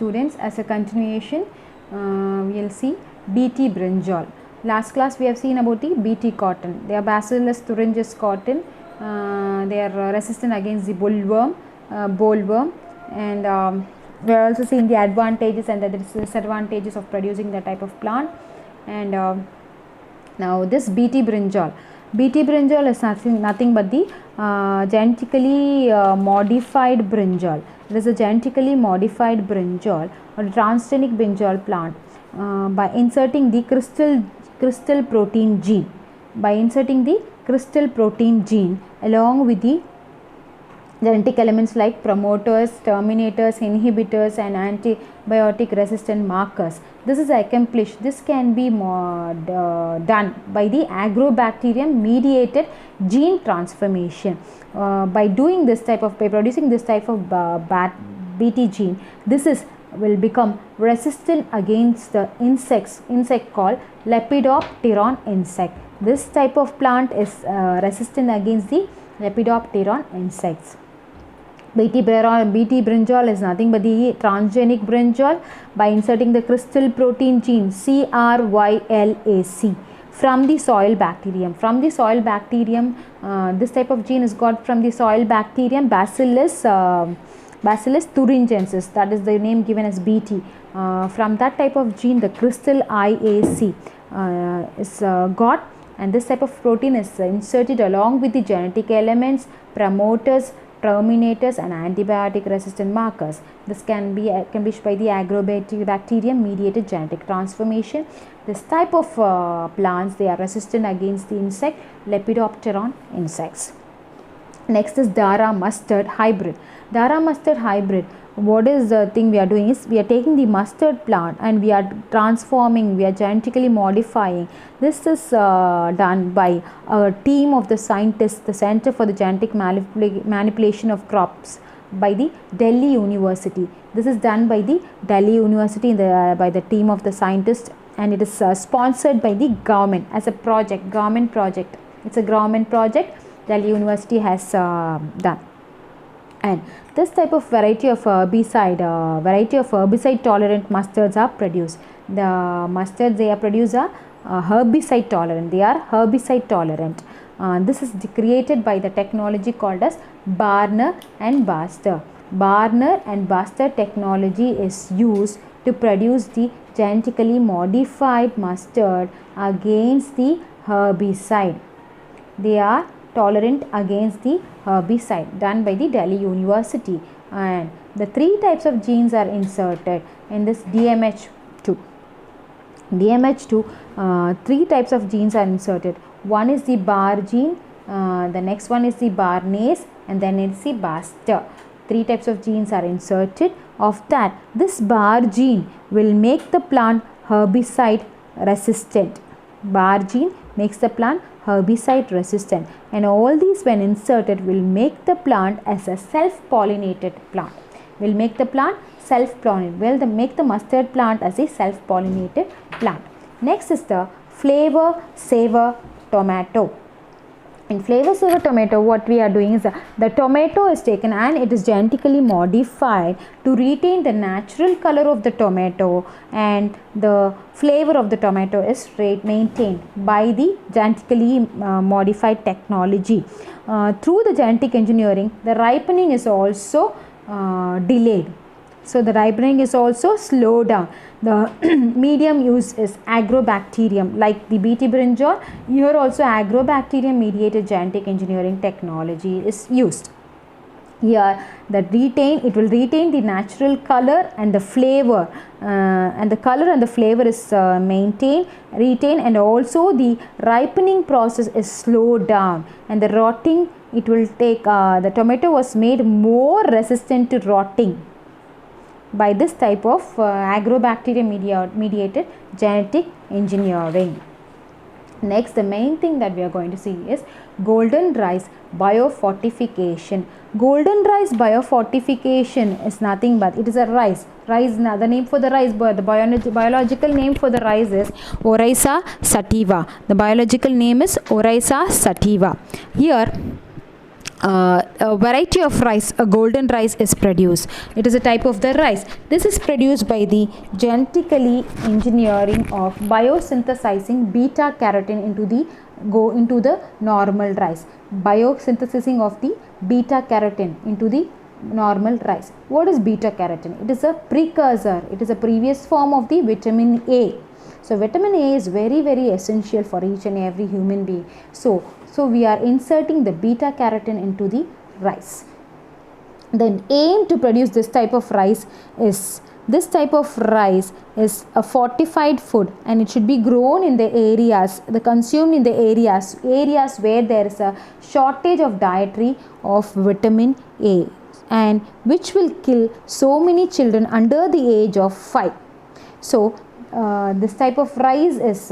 students, as a continuation we'll see Bt brinjal. Last class we have seen about the Bt cotton. They are Bacillus thuringiensis cotton. They are resistant against the bollworm, and we are also seeing the advantages and the disadvantages of producing that type of plant. And now this Bt brinjal. Bt brinjal is nothing but the genetically modified brinjal. It is a genetically modified brinjal or transgenic brinjal plant by inserting the crystal protein gene. By inserting the crystal protein gene along with the genetic elements like promoters, terminators, inhibitors and antibiotic resistant markers. This is accomplished. This can be done by the agrobacterium mediated gene transformation. By doing this type of, by producing this type of Bt gene, this will become resistant against the insect called Lepidopteran insect. This type of plant is resistant against the Lepidopteran insects. Bt brinjal is nothing but the transgenic brinjal by inserting the crystal protein gene CRYLAC from the soil bacterium. From the soil bacterium, this type of gene is got from the soil bacterium Bacillus thuringiensis, that is the name given as Bt. From that type of gene, the crystal IAC is got, and this type of protein is inserted along with the genetic elements, promoters, terminators and antibiotic resistant markers. This can be accomplished by the agrobacterium mediated genetic transformation. This type of plants, they are resistant against the insect Lepidopteran insects. Next is Dara mustard hybrid. Dara mustard hybrid, what is the thing we are doing is we are taking the mustard plant and we are transforming, we are genetically modifying. This is done by a team of the scientists, the Center for the Genetic Manipulation of Crops by the Delhi University. This is done by the Delhi University by the team of the scientists, and it is sponsored by the government as a project, government project. It's a government project Delhi University has done. And this type of variety of herbicide tolerant mustards are produced. The mustards they are produced are herbicide tolerant. They are herbicide tolerant. This is created by the technology called as Barner and Baster. Barner and Baster technology is used to produce the genetically modified mustard against the herbicide. They are tolerant against the herbicide, done by the Delhi University, and the three types of genes are inserted in this DMH2. Three types of genes are inserted. One is the bar gene, the next one is the barnase, and then it's the Baster. Three types of genes are inserted. Of that, this bar gene will make the plant herbicide resistant. Bar gene makes the plant herbicide resistant, and all these when inserted will make the plant as a self-pollinated plant. Will make the plant self-pollinated. Will make the mustard plant as a self-pollinated plant. Next is the flavor saver tomato. In flavor saver tomato, what we are doing is the tomato is taken and it is genetically modified to retain the natural color of the tomato, and the flavor of the tomato is maintained by the genetically modified technology. Through the genetic engineering, the ripening is also delayed. So the ripening is also slowed down. The medium used is agrobacterium, like the Bt brinjal. Here also agrobacterium mediated genetic engineering technology is used. Here it will retain the natural color and the flavor, and the color and the flavor is retained, and also the ripening process is slowed down, and the rotting, it will take the tomato was made more resistant to rotting by this type of agrobacterium mediated genetic engineering. Next, the main thing that we are going to see is golden rice biofortification. Golden rice biofortification is nothing but it is a rice. Rice, the name for the rice, the biological name for the rice is Oryza sativa. The biological name is Oryza sativa. Here a variety of rice, a golden rice is produced. It is a type of the rice. This is produced by the genetically engineering of biosynthesizing beta carotene into the normal rice. Biosynthesizing of the beta carotene into the normal rice. What is beta carotene? It is a precursor. It is a previous form of the vitamin A. So vitamin A is very essential for each and every human being. So we are inserting the beta carotene into the rice. The aim to produce this type of rice is a fortified food, and it should be grown in the areas, consumed in the areas where there is a shortage of dietary of vitamin A, and which will kill so many children under the age of 5. So this type of rice is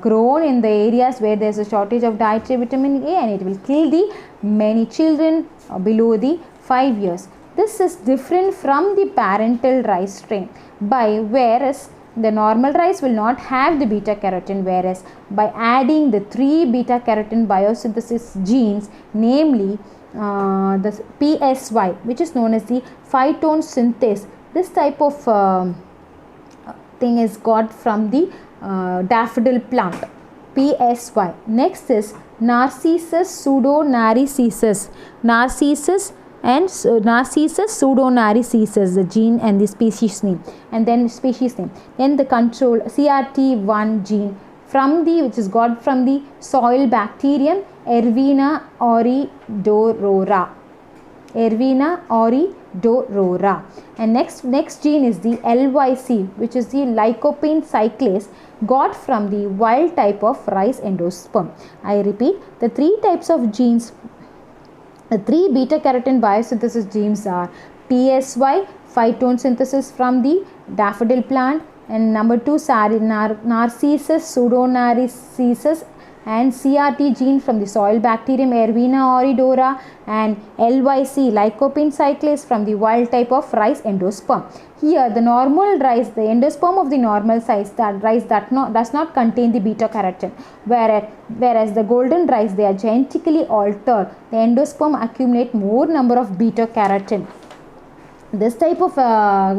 grown in the areas where there is a shortage of dietary vitamin A, and it will kill the many children below the 5 years. This is different from the parental rice strain, whereas the normal rice will not have the beta carotene, whereas by adding the 3 beta carotene biosynthesis genes, namely the PSY, which is known as the phytone synthase, this type of thing is got from the daffodil plant, PSY. Next is Narcissus pseudonarissus, Narcissus pseudonarissus, the gene and the species name, and then species name. Then the control CRT1 gene which is got from the soil bacterium Ervina oridorora. And next gene is the LYC, which is the lycopene cyclase, got from the wild type of rice endosperm. I repeat, the 3 types of genes, the 3 beta carotene biosynthesis genes are PSY, phytone synthesis from the daffodil plant, and number 2 Narcissus pseudonarissus, and CRT gene from the soil bacterium Ervina oridora, and LYC, lycopene cyclase, from the wild type of rice endosperm. Here the normal rice, the endosperm of the normal rice does not contain the beta carotene, whereas the golden rice, they are genetically altered. The endosperm accumulate more number of beta carotene. This type of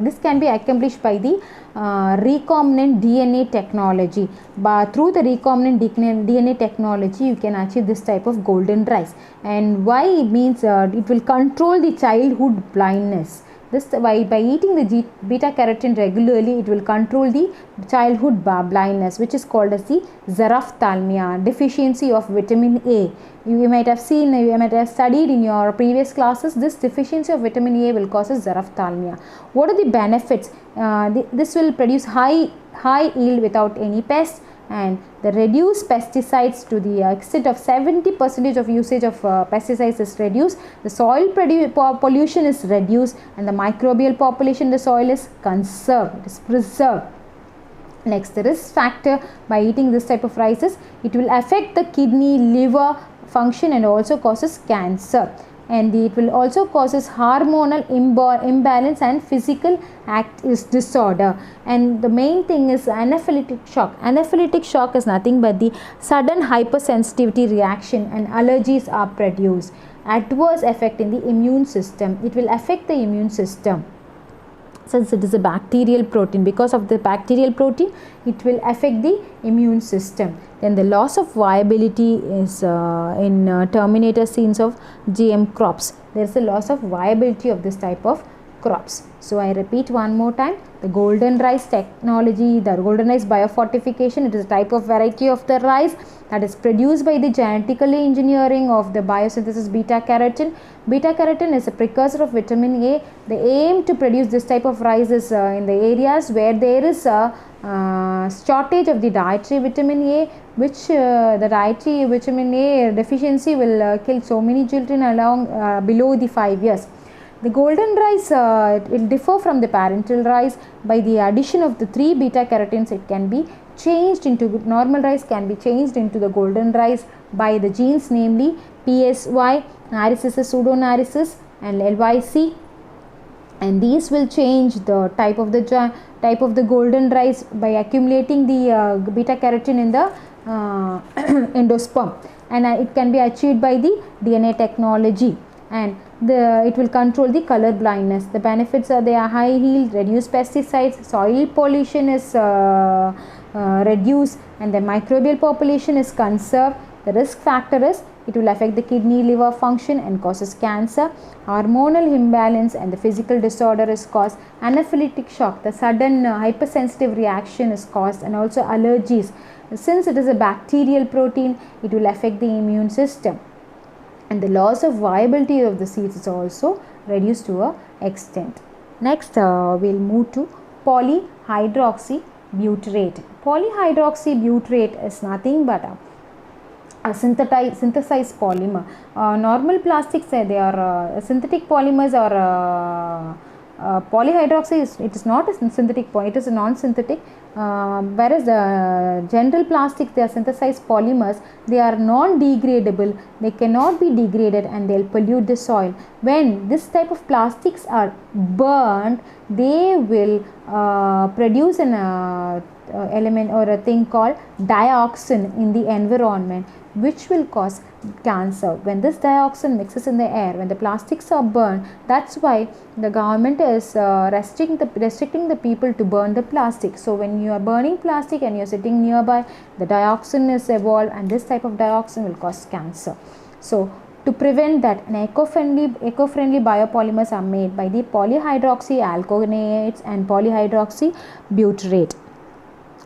this can be accomplished by the recombinant DNA technology. But through the recombinant DNA technology, you can achieve this type of golden rice. And why? It means it will control the childhood blindness. This by eating the beta carotene regularly, it will control the childhood blindness, which is called as the xerophthalmia, deficiency of vitamin A. You might have studied in your previous classes. This deficiency of vitamin A will cause xerophthalmia. What are the benefits? This will produce high yield without any pests, and the reduced pesticides to the extent of 70% of usage of pesticides is reduced. The soil pollution is reduced, and the microbial population in the soil is conserved, it is preserved. Next, the risk factor by eating this type of rices, it will affect the kidney, liver function, and also causes cancer. And it will also causes hormonal imbalance and physical disorder. And the main thing is anaphylactic shock. Anaphylactic shock is nothing but the sudden hypersensitivity reaction, and allergies are produced. Adverse effect in the immune system. It will affect the immune system. Since it is a bacterial protein, because of the bacterial protein, it will affect the immune system. Then the loss of viability is in terminator scenes of GM crops. There is a loss of viability of this type of crops. So I repeat one more time, the golden rice technology, the golden rice biofortification, it is a type of variety of the rice that is produced by the genetically engineering of the biosynthesis beta carotene. Beta carotene is a precursor of vitamin A. The aim to produce this type of rice is in the areas where there is a shortage of the dietary vitamin A, which the dietary vitamin A deficiency will kill so many children below the 5 years. The golden rice will differ from the parental rice by the addition of the 3 beta carotenes. It can be changed into normal rice, can be changed into the golden rice by the genes, namely PSY, Narcissus pseudonarissus, and LYC, and these will change the type of the golden rice by accumulating the beta carotene in the endosperm, and it can be achieved by the DNA technology. and it will control the color blindness. The benefits are they are high yield, reduce pesticides, soil pollution is reduced, and the microbial population is conserved. The risk factor is it will affect the kidney, liver function and causes cancer. Hormonal imbalance and the physical disorder is caused. Anaphylactic shock, the sudden hypersensitive reaction is caused, and also allergies. Since it is a bacterial protein, it will affect the immune system. And the loss of viability of the seeds is also reduced to an extent. Next, we'll move to polyhydroxybutyrate. Polyhydroxybutyrate is nothing but a synthesized polymer. Normal plastics, they are synthetic polymers, or polyhydroxy it is not a synthetic polymer, it is a non-synthetic, whereas the general plastics, they are synthesized polymers, they are non-degradable, they cannot be degraded and they will pollute the soil. When this type of plastics are burned, they will produce an element or a thing called dioxin in the environment, which will cause cancer. When this dioxin mixes in the air, when the plastics are burned, that's why the government is restricting the people to burn the plastic. So when you are burning plastic and you are sitting nearby, the dioxin is evolved, and this type of dioxin will cause cancer. So to prevent that, an eco-friendly biopolymers are made by the polyhydroxyalkanoates and polyhydroxybutyrate.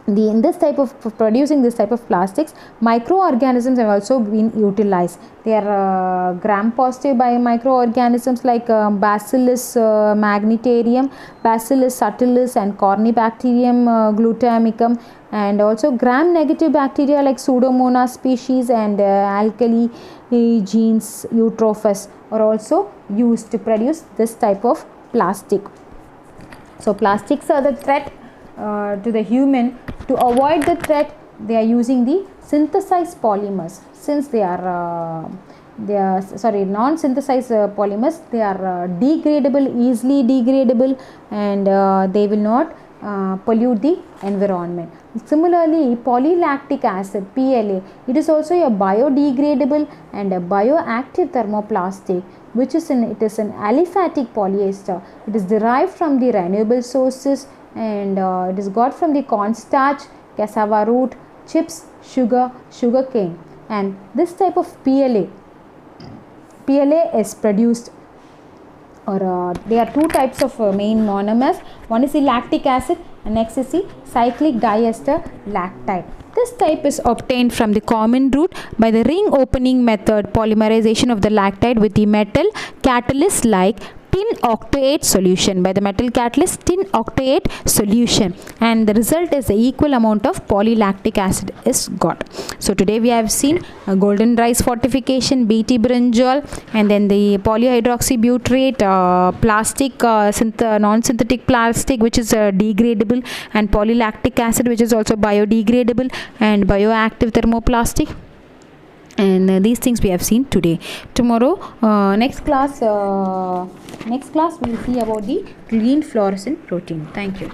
In this type of producing this type of plastics, microorganisms have also been utilized. They are gram positive by microorganisms like Bacillus magnetarium, Bacillus subtilis and Corynebacterium glutamicum, and also gram negative bacteria like Pseudomonas species and alkali genes eutrophus are also used to produce this type of plastic. So plastics are the threat to the human. To avoid the threat, they are using the synthesized polymers. Since they are non-synthesized polymers, they are degradable, easily degradable, and they will not pollute the environment. Similarly, polylactic acid (PLA), it is also a biodegradable and a bioactive thermoplastic, which is an aliphatic polyester. It is derived from the renewable sources, and it is got from the cornstarch, cassava root, chips, sugar cane. And this type of PLA is produced, or there are two types of main monomers. One is the lactic acid and next is the cyclic diester lactide. This type is obtained from the common root by the ring opening method, polymerization of the lactide with the metal catalyst like tin octate solution, by the metal catalyst tin octate solution, and the result is the equal amount of polylactic acid is got. So today we have seen golden rice fortification, BT brinjal, and then the polyhydroxybutyrate, plastic, non-synthetic plastic which is degradable, and polylactic acid which is also biodegradable, and bioactive thermoplastic. And these things we have seen today. Tomorrow, next class we will see about the green fluorescent protein. Thank you.